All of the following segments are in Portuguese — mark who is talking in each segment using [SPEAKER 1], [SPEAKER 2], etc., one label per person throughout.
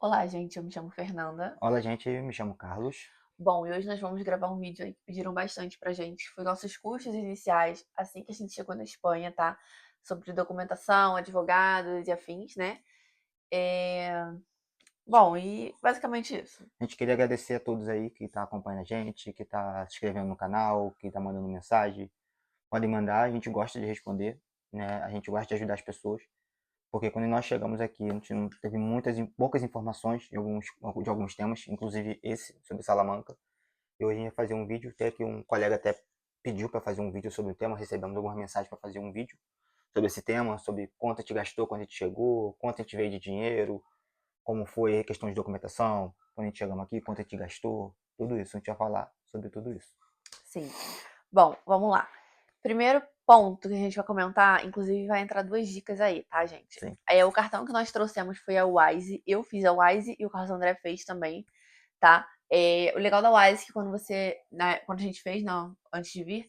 [SPEAKER 1] Olá, gente, eu me chamo Fernanda.
[SPEAKER 2] Olá, gente, me chamo Carlos.
[SPEAKER 1] Bom, e hoje nós vamos gravar um vídeo aí que pediram bastante pra gente. Foi nossos custos iniciais assim que a gente chegou na Espanha, tá? Sobre documentação, advogados e afins, né? É... Bom, e basicamente isso.
[SPEAKER 2] A gente queria agradecer a todos aí que tá acompanhando a gente, que tá se inscrevendo no canal, que tá mandando mensagem. Podem mandar, a gente gosta de responder, né? A gente gosta de ajudar as pessoas, porque quando nós chegamos aqui, a gente não teve poucas informações de alguns temas, inclusive esse sobre Salamanca. E hoje a gente vai fazer um vídeo, até que um colega até pediu para fazer um vídeo sobre o tema, recebemos algumas mensagens para fazer um vídeo sobre esse tema, sobre quanto a gente gastou quando a gente chegou, quanto a gente veio de dinheiro, como foi a questão de documentação, quando a gente chegamos aqui, quanto a gente gastou, tudo isso. A gente vai falar sobre tudo isso.
[SPEAKER 1] Sim. Bom, vamos lá. Primeiro ponto que a gente vai comentar, inclusive vai entrar duas dicas aí, tá, gente?
[SPEAKER 2] Sim.
[SPEAKER 1] O cartão que nós trouxemos foi a Wise. Eu fiz a Wise e o Carlos André fez também, tá? O legal da Wise é que quando você, né, quando a gente fez, não, antes de vir,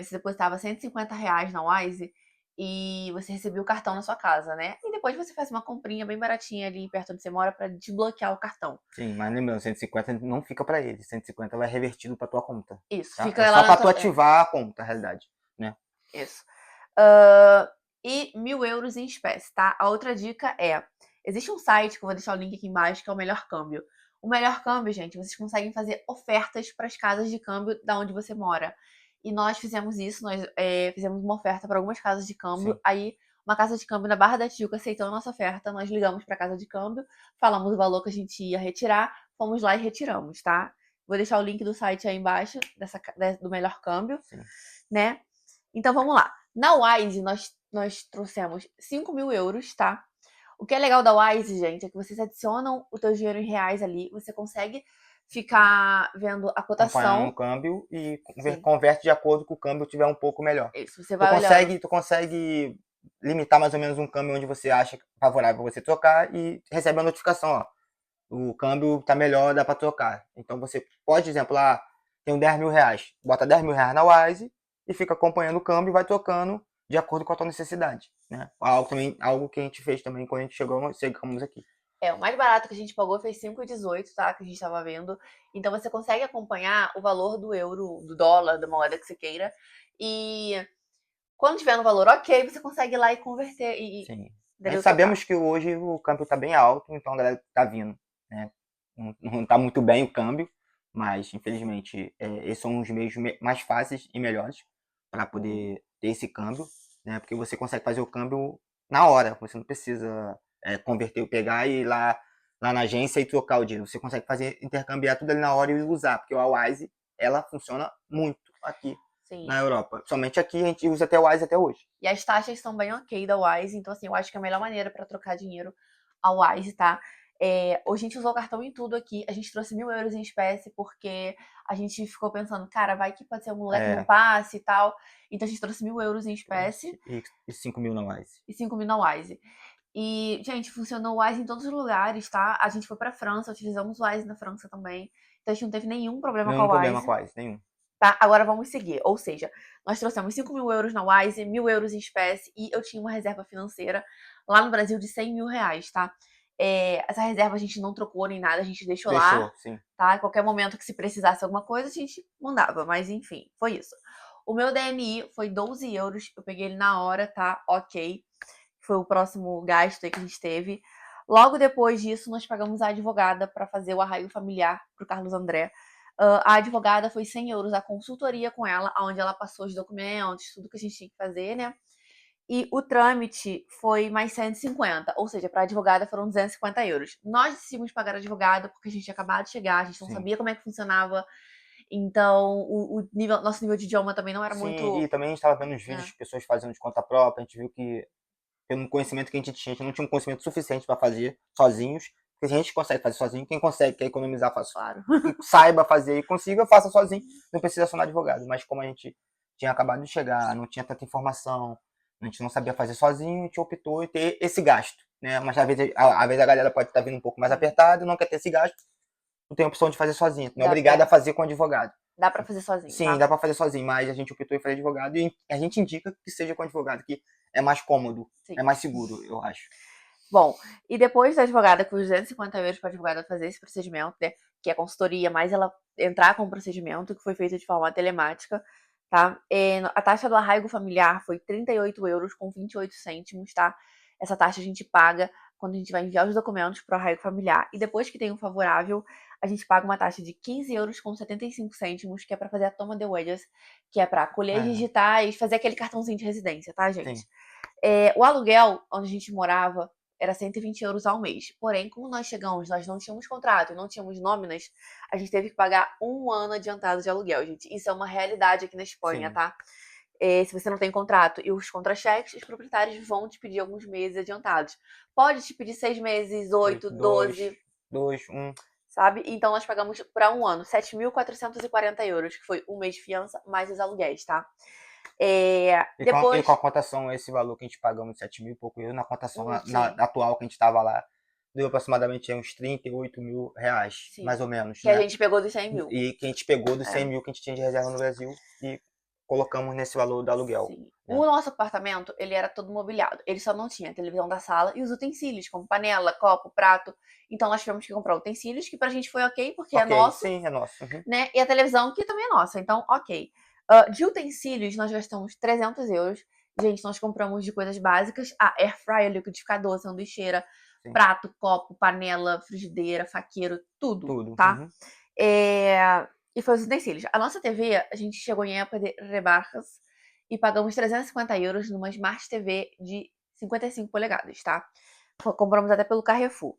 [SPEAKER 1] você depositava R$ 150 na Wise e você recebia o cartão na sua casa, né? E depois você faz uma comprinha bem baratinha ali perto onde você mora pra desbloquear o cartão.
[SPEAKER 2] Sim, mas lembrando, 150 não fica para ele, 150 vai revertido para tua conta,
[SPEAKER 1] Isso,
[SPEAKER 2] tá? É
[SPEAKER 1] fica lá
[SPEAKER 2] só
[SPEAKER 1] na
[SPEAKER 2] para tu
[SPEAKER 1] tua.
[SPEAKER 2] ativar a conta, na realidade, né?
[SPEAKER 1] Isso. E 1.000 euros em espécie, tá? A outra dica é: existe um site que eu vou deixar o link aqui embaixo, que é o Melhor Câmbio. O Melhor Câmbio, gente, vocês conseguem fazer ofertas para as casas de câmbio da onde você mora. E nós fizemos isso, nós fizemos uma oferta para algumas casas de câmbio.
[SPEAKER 2] Sim.
[SPEAKER 1] Aí, uma casa de câmbio na Barra da Tijuca aceitou a nossa oferta, nós ligamos para a casa de câmbio, falamos o valor que a gente ia retirar, fomos lá e retiramos, tá? Vou deixar o link do site aí embaixo, do Melhor Câmbio,
[SPEAKER 2] Sim.
[SPEAKER 1] né? Então vamos lá. Na Wise, nós trouxemos 5.000 euros, tá? O que é legal da Wise, gente, é que vocês adicionam o teu dinheiro em reais ali, você consegue ficar vendo a
[SPEAKER 2] Acompanhando o
[SPEAKER 1] cotação.
[SPEAKER 2] câmbio e
[SPEAKER 1] Sim,
[SPEAKER 2] converte de acordo com o câmbio tiver um pouco melhor.
[SPEAKER 1] isso, você
[SPEAKER 2] Tu
[SPEAKER 1] vai olhando.
[SPEAKER 2] consegue, tu consegue limitar mais ou menos um câmbio onde você acha favorável você trocar e recebe a notificação, ó. O câmbio tá melhor, dá para trocar. Então você pode, exemplo, lá, tem 10 mil reais, bota 10 mil reais na Wise e fica acompanhando o câmbio e vai trocando de acordo com a tua necessidade, né? Algo que a gente fez também quando a gente chegamos aqui.
[SPEAKER 1] O mais barato que a gente pagou foi 5,18, tá? Que a gente tava vendo. Então você consegue acompanhar o valor do euro, do dólar, da moeda que você queira. E quando tiver no valor ok, você consegue ir lá e converter e,
[SPEAKER 2] Sim. Mas
[SPEAKER 1] entendeu? Trocar.
[SPEAKER 2] sabemos que hoje o câmbio tá bem alto, então a galera tá vindo, né? Não tá muito bem o câmbio, mas infelizmente esses são os meios mais fáceis e melhores para
[SPEAKER 1] Uhum.
[SPEAKER 2] poder ter esse câmbio, né? Porque você consegue fazer o câmbio na hora, você não precisa converter, pegar e ir lá na agência e trocar o dinheiro. Você consegue fazer, intercambiar tudo ali na hora e usar, porque a Wise, ela funciona muito aqui
[SPEAKER 1] Sim.
[SPEAKER 2] na Europa. Somente aqui a gente usa até o Wise até hoje.
[SPEAKER 1] E as taxas são bem ok da Wise, então assim, eu acho que é a melhor maneira para trocar dinheiro a Wise, tá? Hoje a gente usou o cartão em tudo aqui, a gente trouxe 1.000 euros em espécie, porque a gente ficou pensando, cara, vai que pode ser algum lugar que não
[SPEAKER 2] É,
[SPEAKER 1] passe e tal. Então a gente trouxe 1.000 euros em espécie
[SPEAKER 2] e 5 mil na Wise.
[SPEAKER 1] e 5.000 na Wise. E, gente, funcionou o Wise em todos os lugares, tá? A gente foi pra França, utilizamos o Wise na França também. Então a gente não teve nenhum problema com
[SPEAKER 2] Nenhum
[SPEAKER 1] a
[SPEAKER 2] problema
[SPEAKER 1] Wise.
[SPEAKER 2] com a Wise, nenhum.
[SPEAKER 1] Tá? Agora vamos seguir. Ou seja, nós trouxemos 5.000 euros na Wise, 1.000 euros em espécie e eu tinha uma reserva financeira lá no Brasil de 100.000 reais, tá? Essa reserva a gente não trocou nem nada, a gente deixou lá,
[SPEAKER 2] Deixou, sim.
[SPEAKER 1] tá? Em qualquer momento que se precisasse alguma coisa, a gente mandava, mas enfim, foi isso. O meu DNI foi 12 euros, eu peguei ele na hora, tá? Ok. Foi o próximo gasto aí que a gente teve. Logo depois disso, nós pagamos a advogada para fazer o arraigo familiar pro Carlos André. A advogada foi 100 euros a consultoria com ela, onde ela passou os documentos, tudo que a gente tinha que fazer, né? E o trâmite foi mais 150, ou seja, para a advogada foram 250 euros. Nós decidimos pagar a advogada porque a gente tinha acabado de chegar, a gente não
[SPEAKER 2] Sim.
[SPEAKER 1] sabia como é que funcionava, então nosso nível de idioma também não era
[SPEAKER 2] Sim, e
[SPEAKER 1] muito.
[SPEAKER 2] também a gente estava vendo os vídeos
[SPEAKER 1] Né?
[SPEAKER 2] de pessoas fazendo de conta própria, a gente viu que, pelo conhecimento que a gente não tinha um conhecimento suficiente para fazer sozinhos, porque a gente consegue fazer sozinho, quem consegue, quer economizar, faça.
[SPEAKER 1] Claro.
[SPEAKER 2] Que saiba fazer e consiga, faça sozinho, não precisa acionar advogado. Mas como a gente tinha acabado de chegar, não tinha tanta informação, a gente não sabia fazer sozinho, a gente optou em ter esse gasto, né? Mas às vezes a galera pode estar vindo um pouco mais apertada, não quer ter esse gasto, não tem a opção de fazer sozinho, não é
[SPEAKER 1] Dá,
[SPEAKER 2] obrigado a fazer com advogado.
[SPEAKER 1] dá pra fazer sozinho,
[SPEAKER 2] Sim,
[SPEAKER 1] tá?
[SPEAKER 2] dá para fazer sozinho, mas a gente optou em fazer advogado e a gente indica que seja com advogado, que é mais cômodo,
[SPEAKER 1] Sim.
[SPEAKER 2] é mais seguro, eu acho.
[SPEAKER 1] Bom, e depois da advogada com os 250 euros para a advogada fazer esse procedimento, né, que é consultoria, mais ela entrar com o procedimento, que foi feito de forma telemática, tá? A taxa do arraigo familiar foi 38 euros com 28 cêntimos, tá? Essa taxa a gente paga quando a gente vai enviar os documentos para o arraigo familiar. E depois que tem um favorável, a gente paga uma taxa de 15 euros com 75 cêntimos, que é para fazer a toma de huellas, que é para colher as
[SPEAKER 2] É,
[SPEAKER 1] digitais, fazer aquele cartãozinho de residência, tá, gente?
[SPEAKER 2] sim.
[SPEAKER 1] O aluguel onde a gente morava era 120 euros ao mês. Porém, como nós chegamos, nós não tínhamos contrato, não tínhamos nóminas, a gente teve que pagar um ano adiantado de aluguel, gente. Isso é uma realidade aqui na Espanha,
[SPEAKER 2] Sim.
[SPEAKER 1] tá? Se você não tem contrato e os contra-cheques, os proprietários vão te pedir alguns meses adiantados. Pode te pedir 6 meses, 8,
[SPEAKER 2] 8,
[SPEAKER 1] 12,
[SPEAKER 2] 2, 1.
[SPEAKER 1] sabe? Então nós pagamos para um ano 7.440 euros, que foi um mês de fiança mais os aluguéis, tá?
[SPEAKER 2] E com
[SPEAKER 1] Depois,
[SPEAKER 2] a cotação, esse valor que a gente pagamos, 7 mil e pouco euros, na cotação
[SPEAKER 1] sim,
[SPEAKER 2] atual que a gente estava lá, deu aproximadamente uns 38 mil reais,
[SPEAKER 1] sim.
[SPEAKER 2] mais ou menos,
[SPEAKER 1] Que a
[SPEAKER 2] né?
[SPEAKER 1] gente pegou dos 100 mil.
[SPEAKER 2] E que a gente pegou dos 100
[SPEAKER 1] É.
[SPEAKER 2] mil que a gente tinha de reserva no Brasil e colocamos nesse valor do aluguel,
[SPEAKER 1] Sim.
[SPEAKER 2] né?
[SPEAKER 1] O nosso apartamento, ele era todo mobiliado. Ele só não tinha a televisão da sala e os utensílios, como panela, copo, prato. Então nós tivemos que comprar utensílios, que pra gente foi ok, porque é
[SPEAKER 2] Ok,
[SPEAKER 1] nosso,
[SPEAKER 2] sim, é nosso. Uhum.
[SPEAKER 1] né? E a televisão, que também é nossa. Então, ok. De utensílios, nós gastamos 300 euros. Gente, nós compramos de coisas básicas. Air fryer, liquidificador, sanduicheira,
[SPEAKER 2] Sim,
[SPEAKER 1] prato, copo, panela, frigideira, faqueiro, tudo,
[SPEAKER 2] tudo.
[SPEAKER 1] tá?
[SPEAKER 2] Uhum.
[SPEAKER 1] E foi os utensílios. A nossa TV, a gente chegou em época de rebaixas e pagamos 350 euros numa Smart TV de 55 polegadas, tá? Compramos até pelo Carrefour.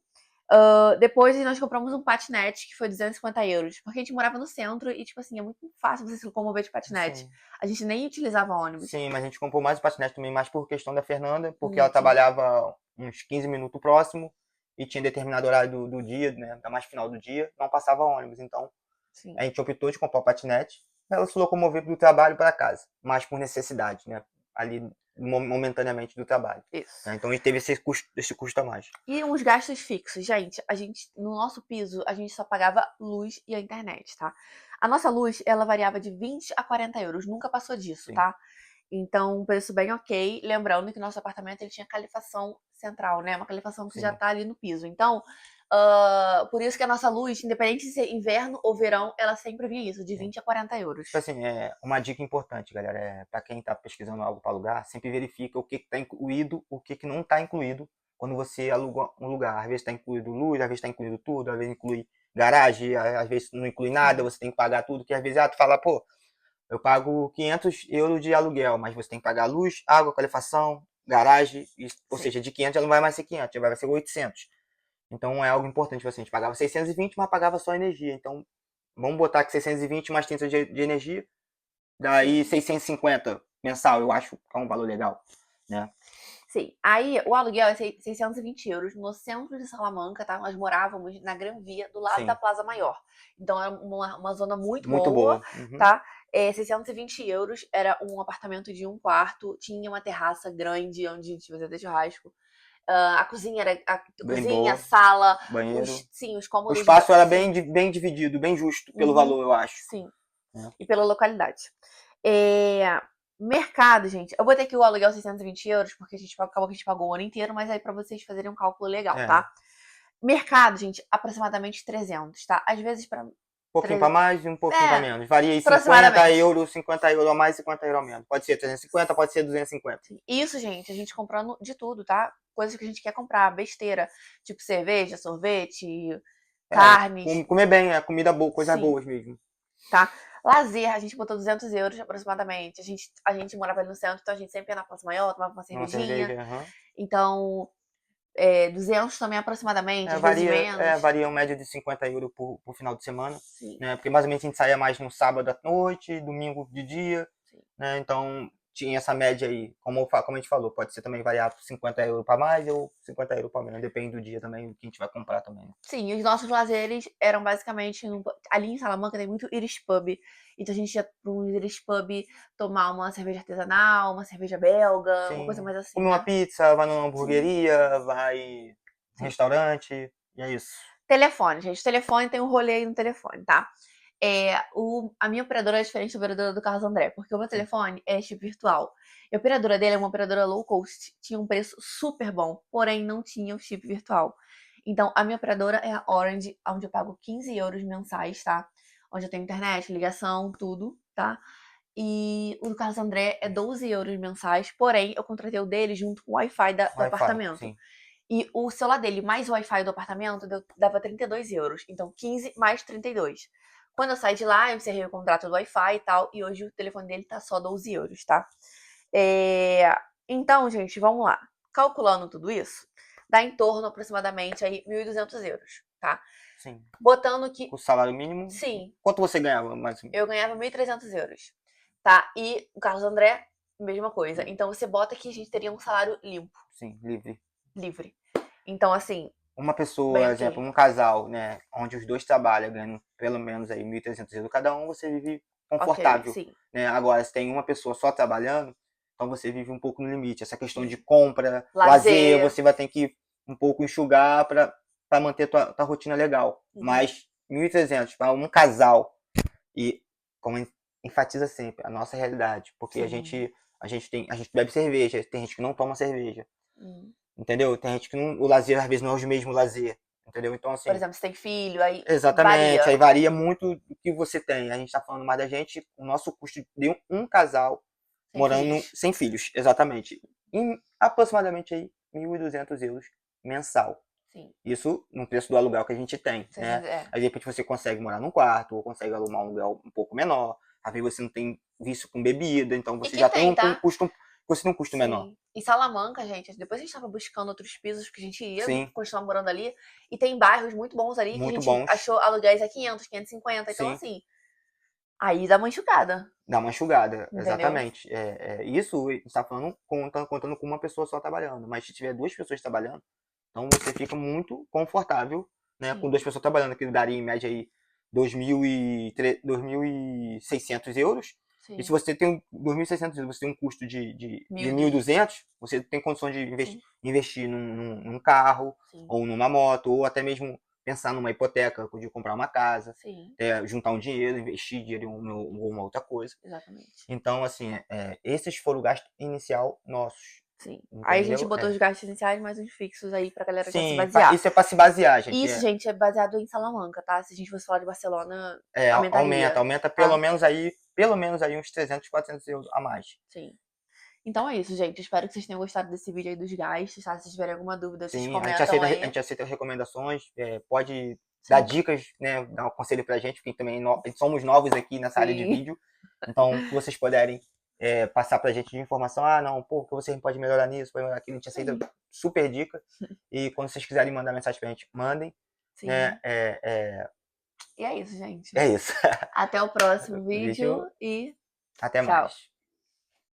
[SPEAKER 1] Depois nós compramos um patinete que foi 250 euros, porque a gente morava no centro e, tipo assim, é muito fácil você se locomover de patinete.
[SPEAKER 2] Sim.
[SPEAKER 1] A gente nem utilizava ônibus.
[SPEAKER 2] Sim, mas a gente comprou mais o patinete também, mais por questão da Fernanda, porque ela
[SPEAKER 1] Sim,
[SPEAKER 2] trabalhava uns 15 minutos próximo e tinha determinado horário do dia, né, da mais final do dia, não passava ônibus. Então,
[SPEAKER 1] sim.
[SPEAKER 2] a gente optou de comprar o patinete para ela se locomover do trabalho para casa, mais por necessidade, né, ali momentaneamente do trabalho.
[SPEAKER 1] Isso.
[SPEAKER 2] Né? Então, a gente teve esse custo a mais.
[SPEAKER 1] E uns gastos fixos, gente, no nosso piso, a gente só pagava luz e a internet, tá? A nossa luz, ela variava de 20 a 40 euros, nunca passou disso,
[SPEAKER 2] Sim,
[SPEAKER 1] tá? Então, um preço bem ok. Lembrando que nosso apartamento ele tinha calefação central, né? Uma calefação que já
[SPEAKER 2] sim.
[SPEAKER 1] tá ali no piso. Então, por isso que a nossa luz, independente de ser inverno ou verão, ela sempre vinha isso, de
[SPEAKER 2] Sim.
[SPEAKER 1] 20 a 40 euros.
[SPEAKER 2] Tipo assim, uma dica importante, galera, para quem está pesquisando algo para alugar, sempre verifica o que está incluído, o que não está incluído quando você aluga um lugar. Às vezes está incluído luz, às vezes está incluído tudo, às vezes inclui garagem, às vezes não inclui nada,
[SPEAKER 1] Sim,
[SPEAKER 2] você tem que pagar tudo, que às vezes tu fala, pô, eu pago 500 euros de aluguel, mas você tem que pagar luz, água, calefação, garagem, ou
[SPEAKER 1] sim,
[SPEAKER 2] seja, de 500 já não vai mais ser 500, já vai ser 800. Então é algo importante, assim, a gente pagava 620, mas pagava só energia. Então, vamos botar que 620 mais 30 de energia, daí
[SPEAKER 1] sim.
[SPEAKER 2] 650 mensal, eu acho que é um valor legal, né?
[SPEAKER 1] Sim. Aí, o aluguel é 620 euros no centro de Salamanca, tá? Nós morávamos na Gran Via, do lado da
[SPEAKER 2] Sim,
[SPEAKER 1] Plaza Maior. Então, era uma zona muito
[SPEAKER 2] muito
[SPEAKER 1] boa,
[SPEAKER 2] boa. Uhum.
[SPEAKER 1] tá? 620 euros era um apartamento de um quarto, tinha uma terraça grande onde a gente fazia churrasco. A cozinha era a
[SPEAKER 2] Bem
[SPEAKER 1] cozinha, a
[SPEAKER 2] boa,
[SPEAKER 1] sala,
[SPEAKER 2] banheiro.
[SPEAKER 1] os
[SPEAKER 2] O
[SPEAKER 1] cômodos.
[SPEAKER 2] espaço era
[SPEAKER 1] Sim.
[SPEAKER 2] bem dividido, bem justo pelo
[SPEAKER 1] Uhum,
[SPEAKER 2] valor, eu acho.
[SPEAKER 1] sim.
[SPEAKER 2] Né?
[SPEAKER 1] E pela localidade. É, mercado, gente. Eu vou ter que o aluguel 620 euros, porque a gente acabou que a gente pagou o ano inteiro, mas aí pra vocês fazerem um cálculo legal,
[SPEAKER 2] É,
[SPEAKER 1] tá? Mercado, gente, aproximadamente 300, tá? Às vezes pra.
[SPEAKER 2] um pouquinho para mais e um pouquinho para
[SPEAKER 1] É,
[SPEAKER 2] menos. Varia aí 50
[SPEAKER 1] aproximadamente.
[SPEAKER 2] euros, 50 euros a mais, 50 euros a menos. Pode ser 350, pode ser 250.
[SPEAKER 1] Isso, gente, a gente comprando de tudo, tá? Coisas que a gente quer comprar, besteira, tipo cerveja, sorvete, carnes,
[SPEAKER 2] Comer bem, comida boa, coisas
[SPEAKER 1] sim,
[SPEAKER 2] boas mesmo.
[SPEAKER 1] tá? Lazer, a gente botou 200 euros aproximadamente. A gente morava ali no centro, então a gente sempre ia na Praça Maior, tomava uma
[SPEAKER 2] Uma
[SPEAKER 1] cervejinha.
[SPEAKER 2] cerveja, aham.
[SPEAKER 1] Então, 200 também aproximadamente, às vezes menos.
[SPEAKER 2] Varia uma média de 50 euros por final de semana,
[SPEAKER 1] Sim,
[SPEAKER 2] né? Porque mais ou menos a gente saía mais no sábado à noite, domingo de dia,
[SPEAKER 1] sim.
[SPEAKER 2] né? Então tinha essa média aí, como a gente falou, pode ser também variar 50 euros para mais ou 50 euros para menos, depende do dia também, do que a gente vai comprar também. Né?
[SPEAKER 1] Sim, os nossos lazeres eram basicamente. Ali em Salamanca tem muito Irish Pub. Então a gente ia para um Irish Pub tomar uma cerveja artesanal, uma cerveja belga, uma coisa
[SPEAKER 2] Sim,
[SPEAKER 1] mais assim,
[SPEAKER 2] come uma
[SPEAKER 1] né?
[SPEAKER 2] pizza, vai numa
[SPEAKER 1] Sim,
[SPEAKER 2] hamburgueria, vai no
[SPEAKER 1] sim.
[SPEAKER 2] restaurante, e é isso.
[SPEAKER 1] Telefone, gente. Telefone tem um rolê aí no telefone, tá? A minha operadora é diferente da operadora do Carlos André, porque o meu telefone é chip virtual. E a operadora dele é uma operadora low cost, tinha um preço super bom, porém não tinha o chip virtual. Então, a minha operadora é a Orange, onde eu pago 15 euros mensais, tá? Onde eu tenho internet, ligação, tudo, tá? E o do Carlos André é 12 euros mensais, porém eu contratei o dele junto com o Wi-Fi do
[SPEAKER 2] Wi-Fi,
[SPEAKER 1] apartamento.
[SPEAKER 2] sim.
[SPEAKER 1] E o celular dele mais o Wi-Fi do apartamento dava 32 euros. Então 15 mais 32. Quando eu saí de lá, eu encerrei o contrato do Wi-Fi e tal. E hoje o telefone dele tá só 12 euros, tá? Então, gente, vamos lá. Calculando tudo isso, dá em torno aproximadamente aí 1.200 euros, tá?
[SPEAKER 2] Sim.
[SPEAKER 1] Botando que.
[SPEAKER 2] O salário mínimo?
[SPEAKER 1] Sim.
[SPEAKER 2] Quanto você ganhava, mais ou menos?
[SPEAKER 1] Eu ganhava 1.300 euros, tá? E o Carlos André, mesma coisa. Então você bota que a gente teria um salário limpo.
[SPEAKER 2] Sim, livre.
[SPEAKER 1] Livre. Então, assim.
[SPEAKER 2] Uma pessoa,
[SPEAKER 1] Bem
[SPEAKER 2] exemplo,
[SPEAKER 1] ok.
[SPEAKER 2] um casal, né, onde os dois trabalham, ganhando pelo menos aí 1.300 euros cada um, você vive
[SPEAKER 1] Ok,
[SPEAKER 2] confortável,
[SPEAKER 1] sim.
[SPEAKER 2] né? Agora, se tem uma pessoa só trabalhando, então você vive um pouco no limite. Essa questão de compra, lazer, você vai ter que um pouco enxugar para manter tua rotina legal. Mas 1.300 para um casal, e como enfatiza sempre, a nossa realidade, porque a gente bebe cerveja, tem gente que não toma cerveja. Entendeu? Tem gente que o lazer às vezes não é o mesmo lazer, entendeu? Então, assim.
[SPEAKER 1] Por exemplo, se tem filho, aí
[SPEAKER 2] Exatamente,
[SPEAKER 1] varia.
[SPEAKER 2] aí varia muito do que você tem. A gente tá falando mais da gente, o nosso custo de um casal
[SPEAKER 1] Sem
[SPEAKER 2] morando
[SPEAKER 1] filhos.
[SPEAKER 2] sem filhos, exatamente. Em aproximadamente aí 1.200 euros mensal.
[SPEAKER 1] Sim.
[SPEAKER 2] Isso no preço do aluguel que a gente tem, né? Aí de repente você consegue morar num quarto, ou consegue alugar um aluguel um pouco menor. Às vezes você não tem vício com bebida, então
[SPEAKER 1] E
[SPEAKER 2] você
[SPEAKER 1] que
[SPEAKER 2] já tem
[SPEAKER 1] tem, tá?
[SPEAKER 2] você tem um custo menor.
[SPEAKER 1] Sim. Em Salamanca, gente, depois a gente tava buscando outros pisos que a gente ia
[SPEAKER 2] Sim,
[SPEAKER 1] continuar morando ali. E tem bairros muito bons ali que a
[SPEAKER 2] muito
[SPEAKER 1] gente
[SPEAKER 2] bons.
[SPEAKER 1] achou aluguéis a 500, 550. Então,
[SPEAKER 2] Sim,
[SPEAKER 1] assim, aí dá uma enxugada,
[SPEAKER 2] dá uma enxugada,
[SPEAKER 1] entendeu?
[SPEAKER 2] exatamente. Isso a gente está falando, contando com uma pessoa só trabalhando. Mas se tiver duas pessoas trabalhando, então você fica muito confortável, né? Com
[SPEAKER 1] Sim.
[SPEAKER 2] duas pessoas trabalhando, que daria em média aí 2.600 euros. E se
[SPEAKER 1] Sim.
[SPEAKER 2] você tem 2.600 euros, você tem um custo de
[SPEAKER 1] 1.200.
[SPEAKER 2] 1.200, você tem condições de
[SPEAKER 1] Sim.
[SPEAKER 2] investir num carro,
[SPEAKER 1] Sim.
[SPEAKER 2] ou numa moto, ou até mesmo pensar numa hipoteca, de comprar uma casa,
[SPEAKER 1] Sim.
[SPEAKER 2] juntar um dinheiro, investir dinheiro em uma outra coisa.
[SPEAKER 1] Exatamente.
[SPEAKER 2] Então, assim, esses foram o gasto inicial nossos,
[SPEAKER 1] Sim. Aí a gente
[SPEAKER 2] entendeu?
[SPEAKER 1] botou os gastos iniciais mais uns fixos aí pra galera já se
[SPEAKER 2] Sim,
[SPEAKER 1] basear.
[SPEAKER 2] isso é para se basear, gente.
[SPEAKER 1] Isso, gente, é baseado em Salamanca, tá? Se a gente fosse falar de Barcelona,
[SPEAKER 2] Aumenta,
[SPEAKER 1] aumentaria,
[SPEAKER 2] aumenta
[SPEAKER 1] tá?
[SPEAKER 2] pelo menos aí uns 300, 400 euros a mais.
[SPEAKER 1] Sim. Então é isso, gente. Espero que vocês tenham gostado desse vídeo aí dos gastos, tá? Se vocês tiverem alguma dúvida, vocês
[SPEAKER 2] Sim,
[SPEAKER 1] comentam
[SPEAKER 2] a
[SPEAKER 1] aí.
[SPEAKER 2] gente aceita recomendações, pode dar
[SPEAKER 1] Sim.
[SPEAKER 2] dicas, né, dar um conselho pra gente, porque também somos novos aqui nessa área de
[SPEAKER 1] Sim.
[SPEAKER 2] vídeo. Então, o que vocês puderem passar pra gente de informação, não, pô, que você pode melhorar nisso, pode melhorar aquilo, a gente aceita
[SPEAKER 1] Sim.
[SPEAKER 2] super dica. E quando vocês quiserem mandar mensagem pra gente, mandem, né?
[SPEAKER 1] Sim. E é isso, gente.
[SPEAKER 2] É isso.
[SPEAKER 1] Até o próximo vídeo
[SPEAKER 2] Vídeo,
[SPEAKER 1] e
[SPEAKER 2] até
[SPEAKER 1] tchau.
[SPEAKER 2] mais.